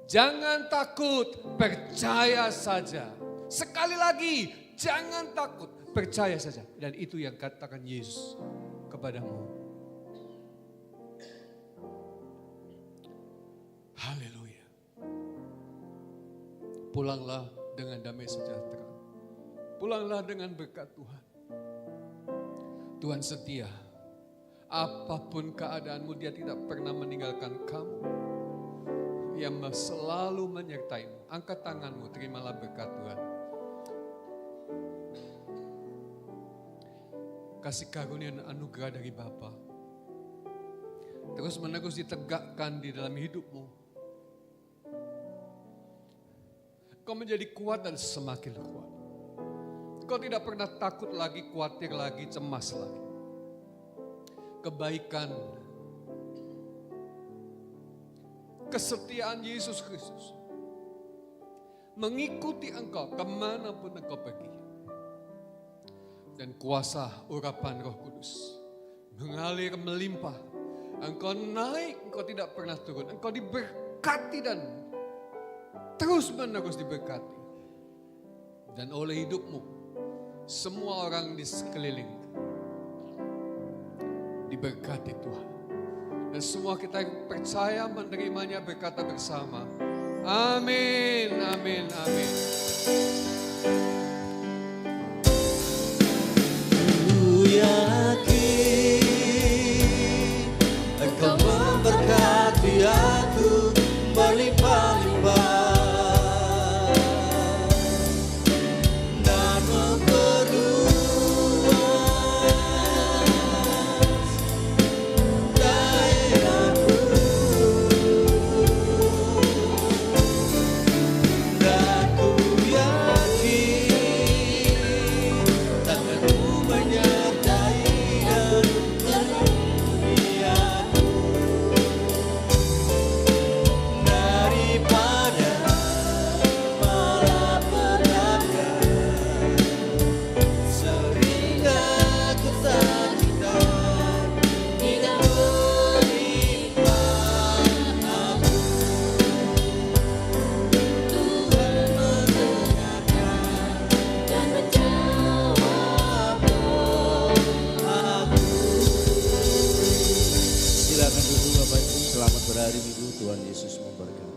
Jangan takut, percaya saja. Sekali lagi, jangan takut, percaya saja. Dan itu yang katakan Yesus kepadamu. Haleluya. Pulanglah dengan damai sejahtera. Pulanglah dengan berkat Tuhan. Tuhan setia. Apapun keadaanmu, Dia tidak pernah meninggalkan kamu. Dia selalu menyertaimu. Angkat tanganmu, terimalah berkat Tuhan. Kasih karunia dan anugerah dari Bapa terus menerus ditegakkan di dalam hidupmu. Kau menjadi kuat dan semakin kuat. Kau tidak pernah takut lagi, khawatir lagi, cemas lagi. Kebaikan, kesetiaan Yesus Kristus mengikuti engkau kemanapun engkau pergi. Dan kuasa urapan Roh Kudus mengalir melimpah. Engkau naik, engkau tidak pernah turun. Engkau diberkati dan terus menerus diberkati. Dan oleh hidupmu, semua orang di sekeliling diberkati Tuhan. Dan semua kita yang percaya menerimanya berkata bersama, amin, amin, amin. Ku yakin Engkau memberkati aku berlimpah-limpah. Silakan duduk Bapak Ibu, selamat berhari Minggu, Tuhan Yesus memberkati.